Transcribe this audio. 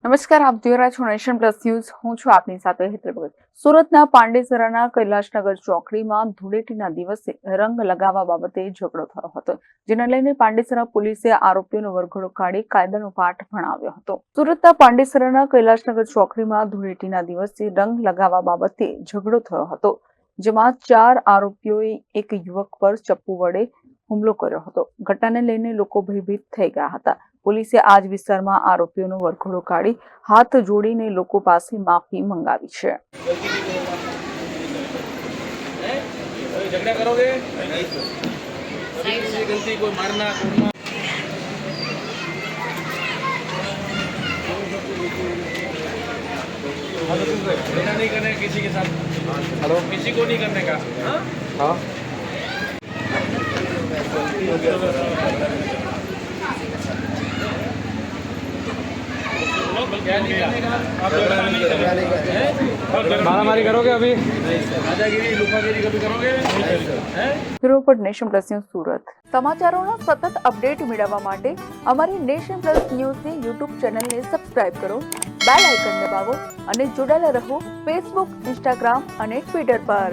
નમસ્કાર, આપ જોઈ રહ્યા છો નેશન પ્લસ ન્યૂઝ. હું છું આપની સાથે હેતલ ભગત. સુરતના પાંડેસરાના કૈલાશનગર ચોકડીમાં ધૂળેટીના દિવસે રંગ લગાવવા બાબતે ઝઘડો થયો હતો, જેને લઈને પાંડેસરા પોલીસે આરોપીઓનો વરઘોડો કાઢી કાયદાનો પાઠ ભણાવ્યો હતો. સુરતના પાંડેસરાના કૈલાશનગર ચોકડીમાં ધૂળેટીના દિવસે રંગ લગાવવા બાબતે ઝઘડો થયો હતો, જેમાં 4 આરોપીઓએ એક યુવક પર ચપ્પુ વડે હુમલો કર્યો હતો. ઘટનાને લઈને લોકો ભયભીત થઈ ગયા હતા. પોલીસે આ જ વિસ્તારમાં આરોપીઓનો વરઘોડો કાઢી હાથ જોડીને લોકો પાસે માફી મંગાવી છે. नहीं करने किसी के साथ, हेलो, किसी को नहीं करने का. हाँ मारामारी करोगे अभी, दादागिरी लुफागिरी कभी करोगे? Bureau report, nation plus news, Surat. સમાચારોના સતત અપડેટ મેળવવા માટે અમારી નેશન પ્લસ ન્યૂઝની યુટ્યુબ ચેનલને સબસ્ક્રાઇબ કરો, બેલ આઇકન દબાવો અને જોડાયેલા રહો ફેસબુક, ઇન્સ્ટાગ્રામ અને ટ્વિટર પર.